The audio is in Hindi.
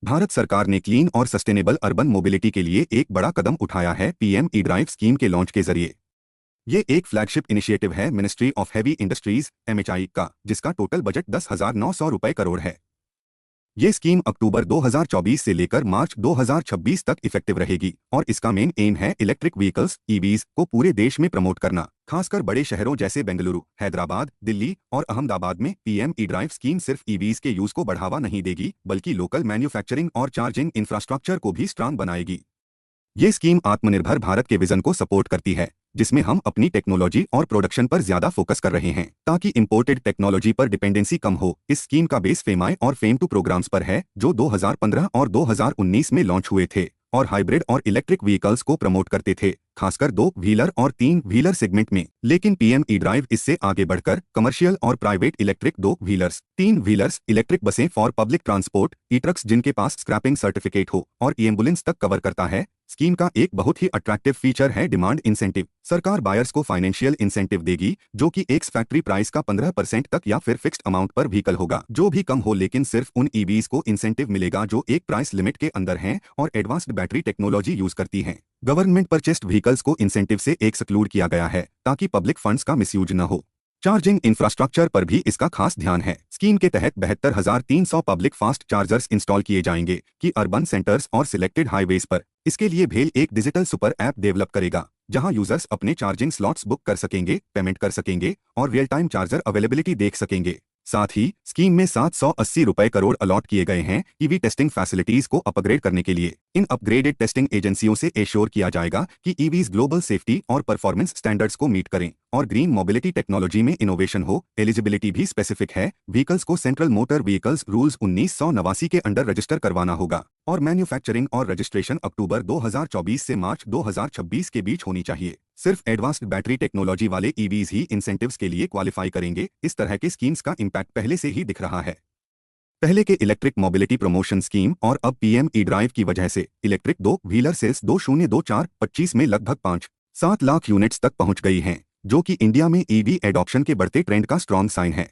भारत सरकार ने क्लीन और सस्टेनेबल अर्बन मोबिलिटी के लिए एक बड़ा कदम उठाया है पीएम ई ड्राइव स्कीम के लॉन्च के जरिए। ये एक फ्लैगशिप इनिशिएटिव है ministry of heavy industries MHI का, जिसका टोटल बजट 10,900 रुपए करोड़ है। ये स्कीम अक्टूबर 2024 से लेकर मार्च 2026 तक इफेक्टिव रहेगी और इसका मेन एम है इलेक्ट्रिक व्हीकल्स ईवीज को पूरे देश में प्रमोट करना, खासकर बड़े शहरों जैसे बेंगलुरु, हैदराबाद, दिल्ली और अहमदाबाद में। पीएम ई ड्राइव स्कीम सिर्फ ईवीज के यूज को बढ़ावा नहीं देगी, बल्कि लोकल मैन्युफैक्चरिंग और चार्जिंग इंफ्रास्ट्रक्चर को भी स्ट्रांग बनाएगी। ये स्कीम आत्मनिर्भर भारत के विजन को सपोर्ट करती है, जिसमें हम अपनी टेक्नोलॉजी और प्रोडक्शन पर ज्यादा फोकस कर रहे हैं ताकि इंपोर्टेड टेक्नोलॉजी पर डिपेंडेंसी कम हो। इस स्कीम का बेस फेमाई और फेम टू प्रोग्राम्स पर है, जो 2015 और 2019 में लॉन्च हुए थे और हाइब्रिड और इलेक्ट्रिक व्हीकल्स को प्रमोट करते थे, खासकर 2 व्हीलर और 3 व्हीलर सेगमेंट में। लेकिन पीएम ई ड्राइव इससे आगे बढ़कर कमर्शियल और private electric 2 wheelers, 3 wheelers, electric बसें for public transport, E trucks जिनके पास स्क्रैपिंग सर्टिफिकेट हो और ई एम्बुलेंस तक कवर करता है। स्कीम का एक बहुत ही अट्रैक्टिव फीचर है डिमांड इंसेंटिव। सरकार बायर्स को फाइनेंशियल इंसेंटिव देगी, जो कि एक्स फैक्ट्री प्राइस का 15% तक या फिर फिक्स्ड अमाउंट पर व्हीकल होगा, जो भी कम हो। लेकिन सिर्फ उन ईवीज को इंसेंटिव मिलेगा जो एक प्राइस लिमिट के अंदर हैं और एडवांस्ड बैटरी टेक्नोलॉजी यूज करती हैं। गवर्नमेंट परचेस्ड व्हीकल्स को इंसेंटिव से एक्सक्लूड किया गया है ताकि पब्लिक फंड्स का मिसयूज न हो। चार्जिंग इंफ्रास्ट्रक्चर पर भी इसका खास ध्यान है। स्कीम के तहत 72,300 पब्लिक फास्ट चार्जर्स इंस्टॉल किए जाएंगे कि अर्बन सेंटर्स और सिलेक्टेड हाईवेज पर। इसके लिए भेल एक डिजिटल सुपर ऐप डेवलप करेगा, जहां यूजर्स अपने चार्जिंग स्लॉट्स बुक कर सकेंगे, पेमेंट कर सकेंगे और रियल टाइम चार्जर अवेलेबिलिटी देख सकेंगे। साथ ही स्कीम में 780 रुपए करोड़ अलॉट किए गए हैं ईवी टेस्टिंग फैसिलिटीज को अपग्रेड करने के लिए। इन अपग्रेडेड टेस्टिंग एजेंसियों से एश्योर किया जाएगा कि ईवीज ग्लोबल सेफ्टी और परफॉर्मेंस स्टैंडर्ड्स को मीट करें और ग्रीन मोबिलिटी टेक्नोलॉजी में इनोवेशन हो। एलिजिबिलिटी भी स्पेसिफिक है। व्हीकल्स को सेंट्रल मोटर व्हीकल्स रूल्स 1989 के अंडर रजिस्टर करवाना होगा और मैन्युफैक्चरिंग और रजिस्ट्रेशन अक्टूबर 2024 से मार्च 2026 के बीच होनी चाहिए। सिर्फ एडवांस्ड बैटरी टेक्नोलॉजी वाले ईवीज ही इंसेंटिव्स के लिए क्वालिफाई करेंगे। इस तरह के स्कीम्स का इम्पैक्ट पहले से ही दिख रहा है। पहले के इलेक्ट्रिक मोबिलिटी प्रमोशन स्कीम और अब पीएम ई ड्राइव की वजह से इलेक्ट्रिक 2 व्हीलर सेल्स 2024-25 में लगभग 5-7 लाख यूनिट्स तक पहुंच गई हैं, जो कि इंडिया में ईवी एडॉप्शन के बढ़ते ट्रेंड का स्ट्रॉन्ग साइन है।